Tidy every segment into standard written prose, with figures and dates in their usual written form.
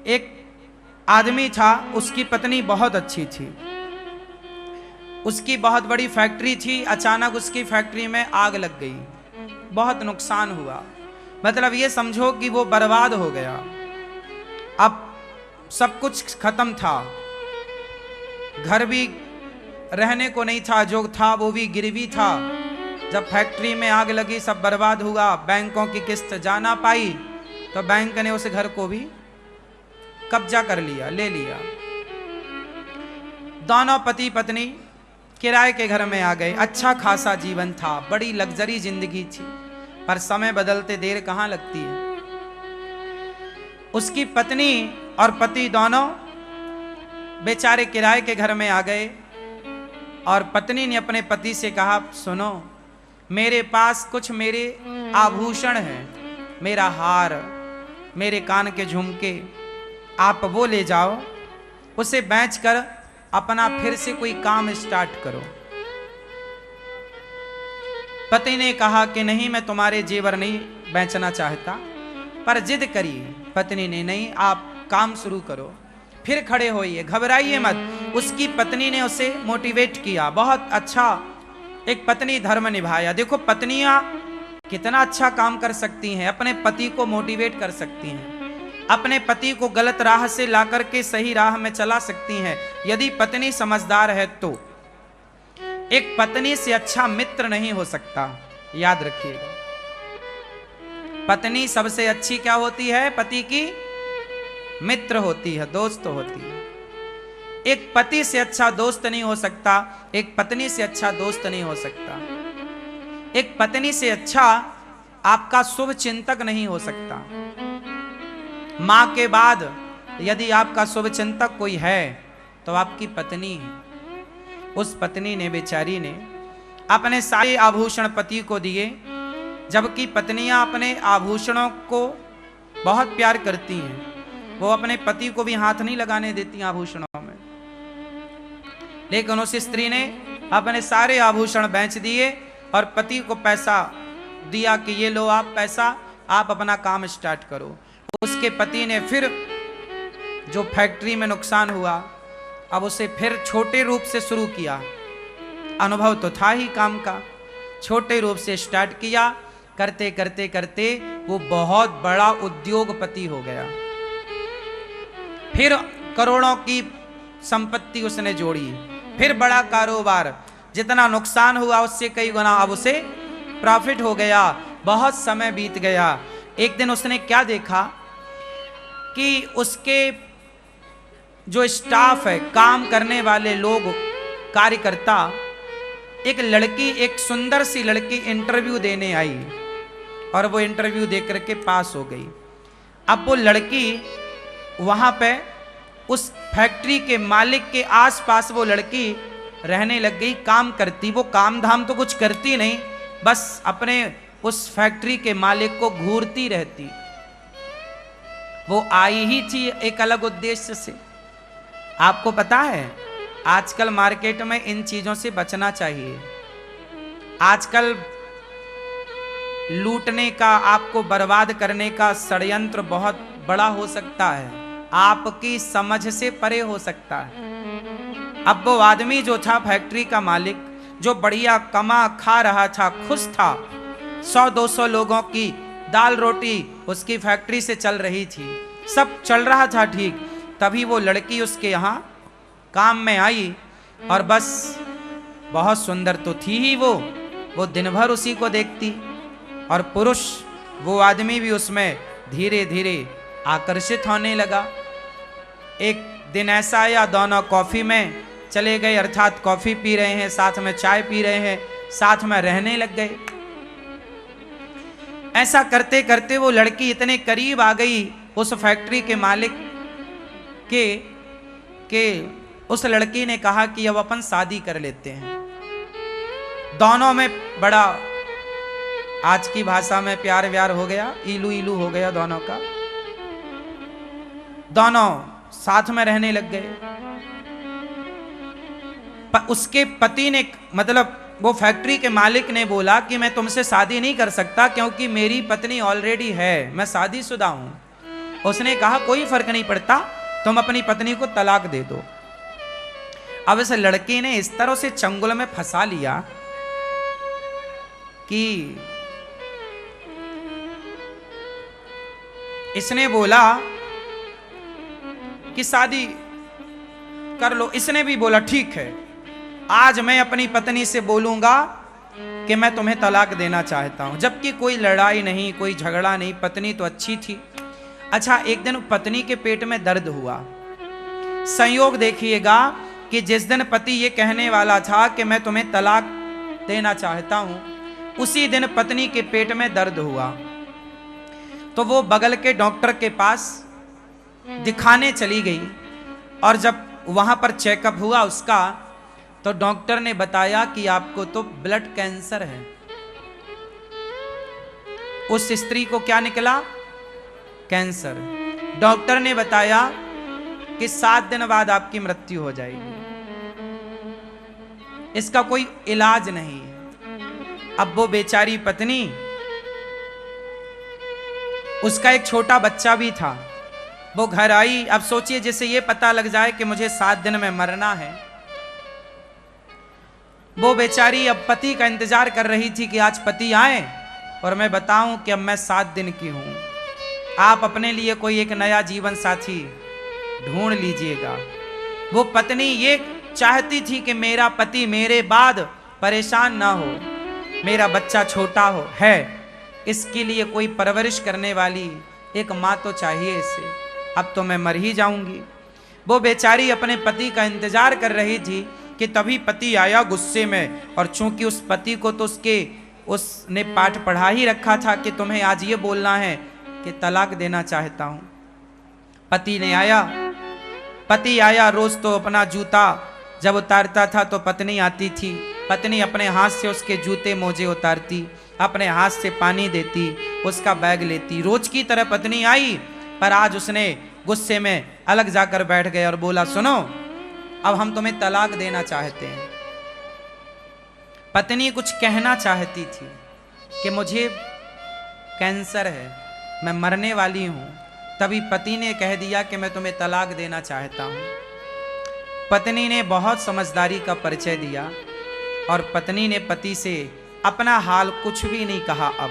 एक आदमी था, उसकी पत्नी बहुत अच्छी थी, उसकी बहुत बड़ी फैक्ट्री थी। अचानक उसकी फैक्ट्री में आग लग गई, बहुत नुकसान हुआ। मतलब ये समझो कि वो बर्बाद हो गया। अब सब कुछ खत्म था, घर भी रहने को नहीं था, जो था वो भी गिरवी था। जब फैक्ट्री में आग लगी, सब बर्बाद हुआ, बैंकों की किस्त जा ना पाई, तो बैंक ने उस घर को भी कब्जा कर लिया, ले लिया। दोनों पति पत्नी किराए के घर में आ गए। अच्छा खासा जीवन था, बड़ी लग्जरी जिंदगी थी, पर समय बदलते देर कहां लगती है। उसकी पत्नी और पति दोनों बेचारे किराए के घर में आ गए और पत्नी ने अपने पति से कहा, सुनो, मेरे पास कुछ मेरे आभूषण हैं, मेरा हार, मेरे कान के झुमके, आप वो ले जाओ, उसे बेचकर अपना फिर से कोई काम स्टार्ट करो। पति ने कहा कि नहीं, मैं तुम्हारे जेवर नहीं बेचना चाहता, पर जिद करी पत्नी ने, नहीं आप काम शुरू करो, फिर खड़े होइए, घबराइए मत। उसकी पत्नी ने उसे मोटिवेट किया, बहुत अच्छा एक पत्नी धर्म निभाया। देखो पत्नियां कितना अच्छा काम कर सकती हैं, अपने पति को मोटिवेट कर सकती हैं, अपने पति को गलत राह से ला करके सही राह में चला सकती हैं, यदि पत्नी समझदार है तो। एक पत्नी से अच्छा मित्र नहीं हो सकता, याद रखिएगा। पत्नी सबसे अच्छी क्या होती है? पति की मित्र होती है, दोस्त होती है। एक पति से अच्छा दोस्त नहीं हो सकता, एक पत्नी से अच्छा दोस्त नहीं हो सकता, एक पत्नी से अच्छा आपका शुभ चिंतक नहीं हो सकता। मां के बाद यदि आपका शुभ चिंतक कोई है तो आपकी पत्नी है। उस पत्नी ने, बेचारी ने, अपने सारे आभूषण पति को दिए, जबकि पत्नियां अपने आभूषणों को बहुत प्यार करती हैं, वो अपने पति को भी हाथ नहीं लगाने देती आभूषणों में। लेकिन उस स्त्री ने अपने सारे आभूषण बेच दिए और पति को पैसा दिया कि ये लो आप पैसा, आप अपना काम स्टार्ट करो। उसके पति ने फिर जो फैक्ट्री में नुकसान हुआ, अब उसे फिर छोटे रूप से शुरू किया। अनुभव तो था ही काम का, छोटे रूप से स्टार्ट किया, करते करते करते वो बहुत बड़ा उद्योगपति हो गया। फिर करोड़ों की संपत्ति उसने जोड़ी, फिर बड़ा कारोबार, जितना नुकसान हुआ उससे कई गुना अब उसे प्रॉफिट हो गया। बहुत समय बीत गया। एक दिन उसने क्या देखा कि उसके जो स्टाफ है, काम करने वाले लोग, कार्यकर्ता, एक लड़की, एक सुंदर सी लड़की इंटरव्यू देने आई और वो इंटरव्यू दे करके पास हो गई। अब वो लड़की वहां पे उस फैक्ट्री के मालिक के आसपास वो लड़की रहने लग गई, काम करती। वो काम धाम तो कुछ करती नहीं, बस अपने उस फैक्ट्री के मालिक को घूरती रहती। वो आई ही थी एक अलग उद्देश्य से। आपको पता है आजकल मार्केट में इन चीजों से बचना चाहिए। आजकल लूटने का, आपको बर्बाद करने का षड्यंत्र बहुत बड़ा हो सकता है, आपकी समझ से परे हो सकता है। अब वो आदमी जो था फैक्ट्री का मालिक, जो बढ़िया कमा खा रहा था, खुश था, 100-200 लोगों की दाल रोटी उसकी फैक्ट्री से चल रही थी, सब चल रहा था ठीक। तभी वो लड़की उसके यहाँ काम में आई और बस बहुत सुंदर तो थी ही वो दिन भर उसी को देखती, और पुरुष, वो आदमी भी उसमें धीरे धीरे आकर्षित होने लगा। एक दिन ऐसा आया, दोनों कॉफी में चले गए, अर्थात कॉफी पी रहे हैं, साथ में चाय पी रहे हैं, साथ में रहने लग गए। ऐसा करते करते वो लड़की इतने करीब आ गई उस फैक्ट्री के मालिक के उस लड़की ने कहा कि अब अपन शादी कर लेते हैं। दोनों में बड़ा, आज की भाषा में प्यार व्यार हो गया, इलू इलू हो गया दोनों का। दोनों साथ में रहने लग गए। उसके पति ने, मतलब वो फैक्ट्री के मालिक ने बोला कि मैं तुमसे शादी नहीं कर सकता क्योंकि मेरी पत्नी ऑलरेडी है, मैं शादीशुदा हूं। उसने कहा कोई फर्क नहीं पड़ता, तुम अपनी पत्नी को तलाक दे दो। अब इस लड़के ने इस तरह से चंगुल में फंसा लिया कि इसने बोला कि शादी कर लो। इसने भी बोला ठीक है, आज मैं अपनी पत्नी से बोलूंगा कि मैं तुम्हें तलाक देना चाहता हूं। जबकि कोई लड़ाई नहीं, कोई झगड़ा नहीं, पत्नी तो अच्छी थी। अच्छा, एक दिन पत्नी के पेट में दर्द हुआ। संयोग देखिएगा कि जिस दिन पति ये कहने वाला था कि मैं तुम्हें तलाक देना चाहता हूं, उसी दिन पत्नी के पेट में दर्द हुआ। तो वो बगल के डॉक्टर के पास दिखाने चली गई और जब वहां पर चेकअप हुआ उसका, तो डॉक्टर ने बताया कि आपको तो ब्लड कैंसर है। उस स्त्री को क्या निकला? कैंसर। डॉक्टर ने बताया कि 7 दिन बाद आपकी मृत्यु हो जाएगी, इसका कोई इलाज नहीं है। अब वो बेचारी पत्नी, उसका एक छोटा बच्चा भी था, वो घर आई। अब सोचिए, जैसे ये पता लग जाए कि मुझे 7 दिन में मरना है, वो बेचारी अब पति का इंतजार कर रही थी कि आज पति आए और मैं बताऊं कि अब मैं 7 दिन की हूं, आप अपने लिए कोई एक नया जीवन साथी ढूंढ लीजिएगा। वो पत्नी ये चाहती थी कि मेरा पति मेरे बाद परेशान ना हो, मेरा बच्चा छोटा हो है, इसके लिए कोई परवरिश करने वाली एक माँ तो चाहिए इसे, अब तो मैं मर ही जाऊंगी। वो बेचारी अपने पति का इंतजार कर रही थी कि तभी पति आया गुस्से में। और चूंकि उस पति को तो उसने पाठ पढ़ा ही रखा था कि तुम्हें आज ये बोलना है कि तलाक देना चाहता हूं। पति आया। रोज तो अपना जूता जब उतारता था तो पत्नी आती थी, पत्नी अपने हाथ से उसके जूते मोजे उतारती, अपने हाथ से पानी देती, उसका बैग लेती। रोज की तरह पत्नी आई, पर आज उसने गुस्से में अलग जाकर बैठ गए और बोला, सुनो, अब हम तुम्हें तलाक देना चाहते हैं। पत्नी कुछ कहना चाहती थी कि मुझे कैंसर है, मैं मरने वाली हूं। तभी पति ने कह दिया कि मैं तुम्हें तलाक देना चाहता हूं। पत्नी ने बहुत समझदारी का परिचय दिया और पत्नी ने पति से अपना हाल कुछ भी नहीं कहा। अब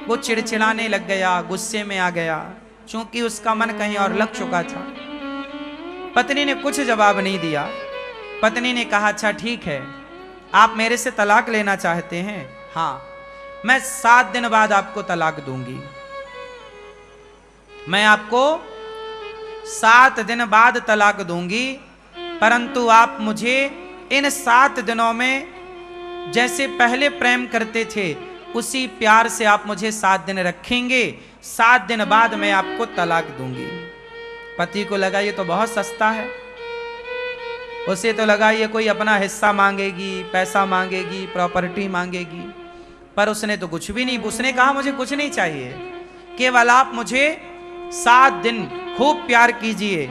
वो चिड़चिड़ाने लग गया, गुस्से में आ गया, क्योंकि उसका मन कहीं और लग चुका था। पत्नी ने कुछ जवाब नहीं दिया। पत्नी ने कहा, अच्छा ठीक है, आप मेरे से तलाक लेना चाहते हैं? हाँ, मैं 7 दिन बाद आपको तलाक दूंगी। मैं आपको 7 दिन बाद तलाक दूंगी, परंतु आप मुझे इन 7 दिनों में जैसे पहले प्रेम करते थे उसी प्यार से आप मुझे 7 दिन रखेंगे। 7 दिन बाद मैं आपको तलाक दूंगी। पति को लगा ये तो बहुत सस्ता है, उसे तो लगा ये कोई अपना हिस्सा मांगेगी, पैसा मांगेगी, प्रॉपर्टी मांगेगी, पर उसने तो कुछ भी नहीं। उसने कहा मुझे कुछ नहीं चाहिए, केवल आप मुझे 7 दिन खूब प्यार कीजिए,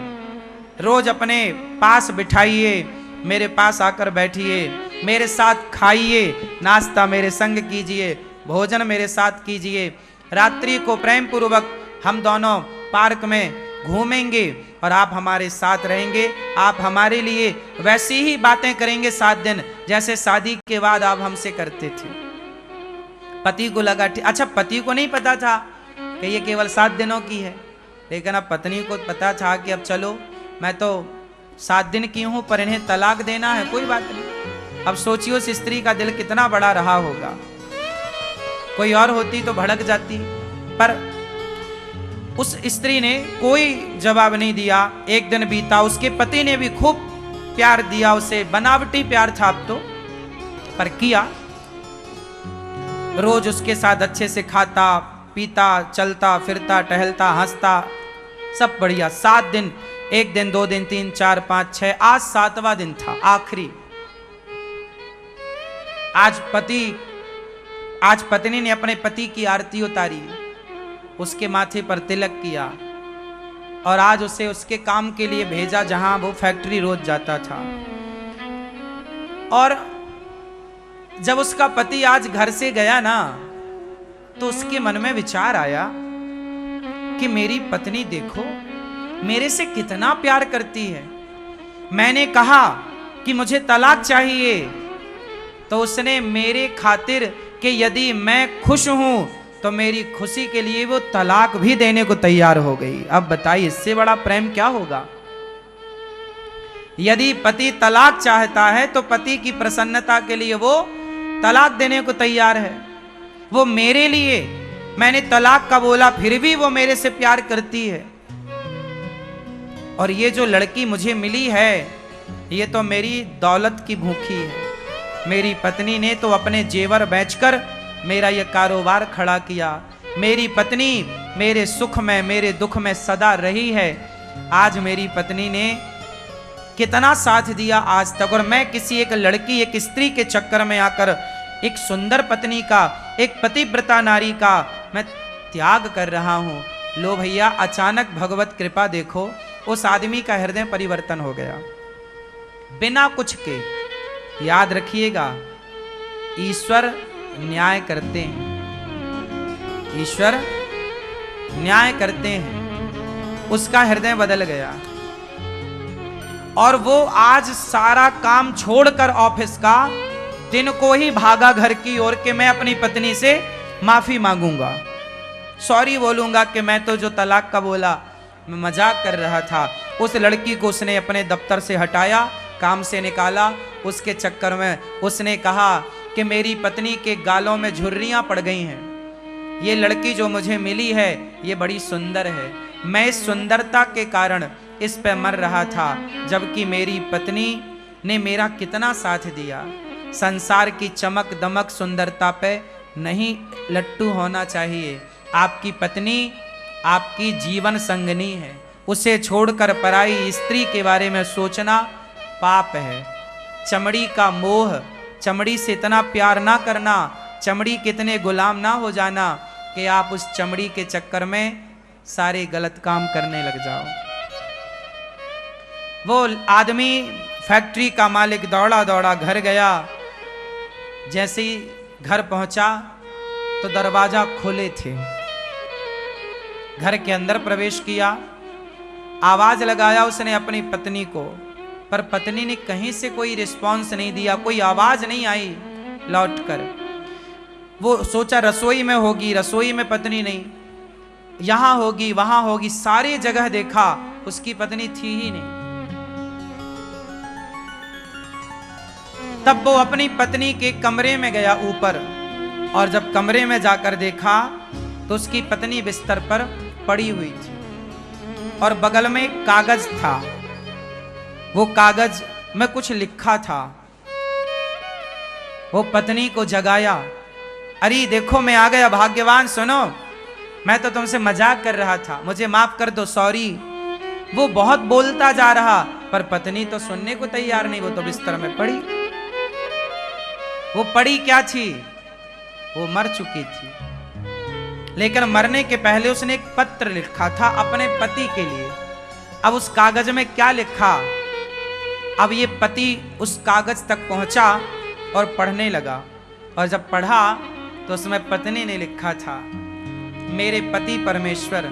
रोज अपने पास बिठाइए, मेरे पास आकर बैठिए, मेरे साथ खाइए, नाश्ता मेरे संग कीजिए, भोजन मेरे साथ कीजिए, रात्रि को प्रेम पूर्वक हम दोनों पार्क में घूमेंगे और आप हमारे साथ रहेंगे। आप हमारे लिए वैसी ही बातें करेंगे 7 दिन जैसे शादी के बाद आप हमसे करते थे। पति को लगा अच्छा, पति को नहीं पता था कि ये केवल 7 दिनों की है, लेकिन अब पत्नी को पता था कि अब चलो, मैं तो 7 दिन की हूं, पर इन्हें तलाक देना है, कोई बात नहीं। अब सोचिए उस स्त्री का दिल कितना बड़ा रहा होगा। कोई और होती तो भड़क जाती, पर उस स्त्री ने कोई जवाब नहीं दिया। एक दिन बीता, उसके पति ने भी खूब प्यार दिया उसे, बनावटी प्यार था अब तो, पर किया। रोज उसके साथ अच्छे से खाता पीता, चलता फिरता, टहलता, हंसता, सब बढ़िया। 7 दिन, 1 दिन, 2 दिन, 3, 4, 5, 6, आज 7वां दिन था, आखिरी। आज पत्नी ने अपने पति की आरती उतारी, उसके माथे पर तिलक किया और आज उसे उसके काम के लिए भेजा जहां वो फैक्ट्री रोज जाता था। और जब उसका पति आज घर से गया ना, तो उसके मन में विचार आया कि मेरी पत्नी देखो मेरे से कितना प्यार करती है। मैंने कहा कि मुझे तलाक चाहिए तो उसने मेरे खातिर कि यदि मैं खुश हूं तो मेरी खुशी के लिए वो तलाक भी देने को तैयार हो गई। अब बताइए इससे बड़ा प्रेम क्या होगा। यदि पति तलाक चाहता है तो पति की प्रसन्नता के लिए वो तलाक देने को तैयार है। वो मेरे लिए, मैंने तलाक का बोला फिर भी वो मेरे से प्यार करती है। और ये जो लड़की मुझे मिली है ये तो मेरी दौलत की भूखी है। मेरी पत्नी ने तो अपने जेवर बेचकर मेरा ये कारोबार खड़ा किया। मेरी पत्नी मेरे सुख में मेरे दुख में सदा रही है। आज मेरी पत्नी ने कितना साथ दिया आज तक, और मैं किसी एक लड़की एक स्त्री के चक्कर में आकर एक सुंदर पत्नी का, एक पतिव्रता नारी का मैं त्याग कर रहा हूं। लो भैया, अचानक भगवत कृपा देखो, उस आदमी का हृदय परिवर्तन हो गया बिना कुछ के। याद रखिएगा, ईश्वर न्याय करते हैं, ईश्वर न्याय करते हैं। उसका हृदय बदल गया और वो आज सारा काम छोड़कर ऑफिस का दिन को ही भागा घर की ओर के मैं अपनी पत्नी से माफी मांगूंगा, सॉरी बोलूंगा कि मैं तो जो तलाक का बोला मैं मजाक कर रहा था। उस लड़की को उसने अपने दफ्तर से हटाया, काम से निकाला। उसके चक्कर में उसने कहा कि मेरी पत्नी के गालों में झुर्रियां पड़ गई हैं। ये लड़की जो मुझे मिली है ये बड़ी सुंदर है, मैं इस सुंदरता के कारण इस पे मर रहा था, जबकि मेरी पत्नी ने मेरा कितना साथ दिया। संसार की चमक दमक सुंदरता पे नहीं लट्टू होना चाहिए। आपकी पत्नी आपकी जीवन संगनी है, उसे छोड़कर पराई स्त्री के बारे में सोचना पाप है। चमड़ी का मोह, चमड़ी से इतना प्यार ना करना, चमड़ी के इतने गुलाम ना हो जाना कि आप उस चमड़ी के चक्कर में सारे गलत काम करने लग जाओ। वो आदमी फैक्ट्री का मालिक दौड़ा दौड़ा घर गया। जैसे ही घर पहुंचा तो दरवाजा खोले थे। घर के अंदर प्रवेश किया, आवाज लगाया उसने अपनी पत्नी को, पर पत्नी ने कहीं से कोई रिस्पॉन्स नहीं दिया, कोई आवाज नहीं आई लौटकर। वो सोचा रसोई में होगी, रसोई में पत्नी नहीं, यहां होगी वहां होगी, सारी जगह देखा, उसकी पत्नी थी ही नहीं। तब वो अपनी पत्नी के कमरे में गया ऊपर, और जब कमरे में जाकर देखा तो उसकी पत्नी बिस्तर पर पड़ी हुई थी और बगल में एक कागज था। वो कागज में कुछ लिखा था। वो पत्नी को जगाया, अरे देखो मैं आ गया भाग्यवान, सुनो मैं तो तुमसे मजाक कर रहा था, मुझे माफ कर दो, सॉरी। वो बहुत बोलता जा रहा पर पत्नी तो सुनने को तैयार नहीं, वो तो बिस्तर में पड़ी। वो पड़ी क्या थी? वो मर चुकी थी, लेकिन मरने के पहले उसने एक पत्र लिखा था अपने पति के लिए। अब उस कागज में क्या लिखा? अब ये पति उस कागज तक पहुंचा और पढ़ने लगा, और जब पढ़ा तो उसमें पत्नी ने लिखा था, मेरे पति परमेश्वर,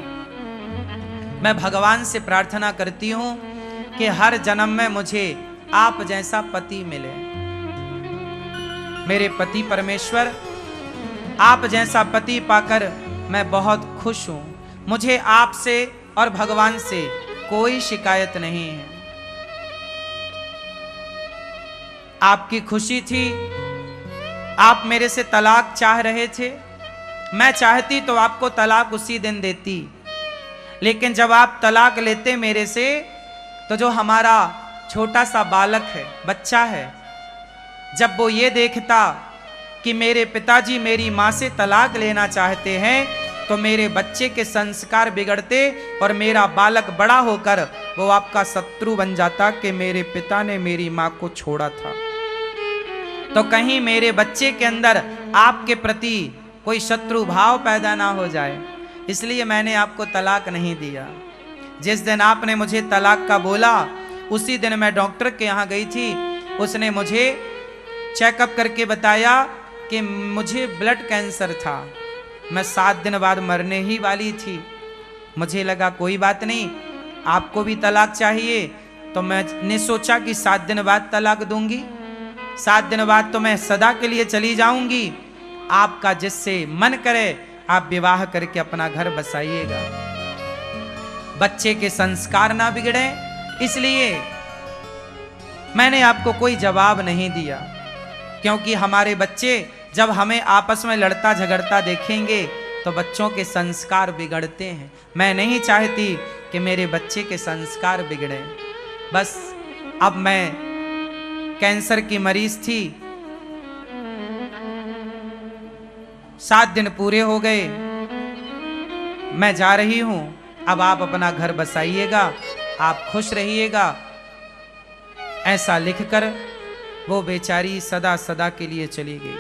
मैं भगवान से प्रार्थना करती हूं कि हर जन्म में मुझे आप जैसा पति मिले। मेरे पति परमेश्वर, आप जैसा पति पाकर मैं बहुत खुश हूं। मुझे आपसे और भगवान से कोई शिकायत नहीं है। आपकी खुशी थी, आप मेरे से तलाक चाह रहे थे, मैं चाहती तो आपको तलाक उसी दिन देती, लेकिन जब आप तलाक लेते मेरे से तो जो हमारा छोटा सा बालक है, बच्चा है, जब वो ये देखता कि मेरे पिताजी मेरी माँ से तलाक लेना चाहते हैं तो मेरे बच्चे के संस्कार बिगड़ते और मेरा बालक बड़ा होकर वो आपका शत्रु बन जाता कि मेरे पिता ने मेरी माँ को छोड़ा था। तो कहीं मेरे बच्चे के अंदर आपके प्रति कोई शत्रु भाव पैदा ना हो जाए, इसलिए मैंने आपको तलाक नहीं दिया। जिस दिन आपने मुझे तलाक का बोला उसी दिन मैं डॉक्टर के यहाँ गई थी। उसने मुझे चेकअप करके बताया कि मुझे ब्लड कैंसर था, मैं 7 दिन बाद मरने ही वाली थी। मुझे लगा कोई बात नहीं, आपको भी तलाक चाहिए, तो मैंने सोचा कि 7 दिन बाद तलाक दूंगी, 7 दिन बाद तो मैं सदा के लिए चली जाऊंगी। आपका जिससे मन करे आप विवाह करके अपना घर बसाइएगा, बच्चे के संस्कार ना बिगड़े, इसलिए मैंने आपको कोई जवाब नहीं दिया। क्योंकि हमारे बच्चे जब हमें आपस में लड़ता झगड़ता देखेंगे तो बच्चों के संस्कार बिगड़ते हैं। मैं नहीं चाहती कि मेरे बच्चे के संस्कार बिगड़े। बस अब मैं कैंसर की मरीज थी, 7 दिन पूरे हो गए, मैं जा रही हूं, अब आप अपना घर बसाइएगा, आप खुश रहिएगा, ऐसा लिखकर वो बेचारी सदा सदा के लिए चली गई।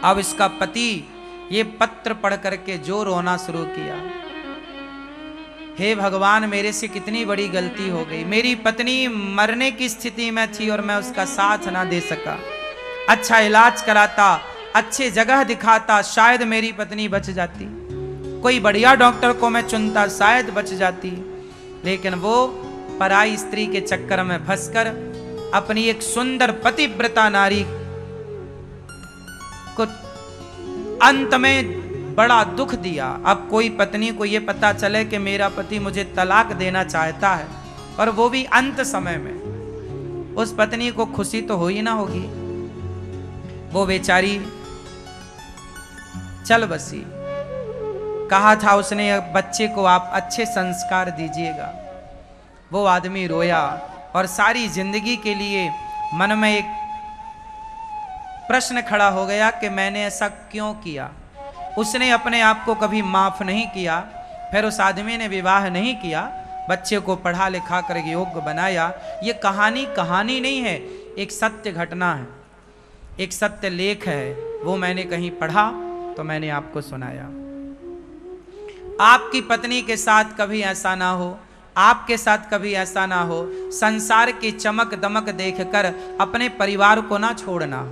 अब इसका पति ये पत्र पढ़ करके जो रोना शुरू किया, हे भगवान मेरे से कितनी बड़ी गलती हो गई, मेरी पत्नी मरने की स्थिति में थी और मैं उसका साथ ना दे सका, अच्छा इलाज कराता, अच्छे जगह दिखाता, शायद मेरी पत्नी बच जाती, कोई बढ़िया डॉक्टर को मैं चुनता, शायद बच जाती। लेकिन वो पराई स्त्री के चक्कर में फंसकर अपनी एक सुंदर पतिव्रता नारी को अंत में बड़ा दुख दिया। अब कोई पत्नी को यह पता चले कि मेरा पति मुझे तलाक देना चाहता है, और वो भी अंत समय में, उस पत्नी को खुशी तो हो ही ना होगी। वो बेचारी चल बसी। कहा था उसने बच्चे को आप अच्छे संस्कार दीजिएगा। वो आदमी रोया और सारी जिंदगी के लिए मन में एक प्रश्न खड़ा हो गया कि मैंने ऐसा क्यों किया। उसने अपने आप को कभी माफ नहीं किया। फिर उस आदमी ने विवाह नहीं किया, बच्चे को पढ़ा लिखा कर योग्य बनाया। ये कहानी नहीं है, एक सत्य घटना है, एक सत्य लेख है। वो मैंने कहीं पढ़ा तो मैंने आपको सुनाया। आपकी पत्नी के साथ कभी ऐसा ना हो, आपके साथ कभी ऐसा ना हो। संसार की चमक दमक देखकर अपने परिवार को ना छोड़ना।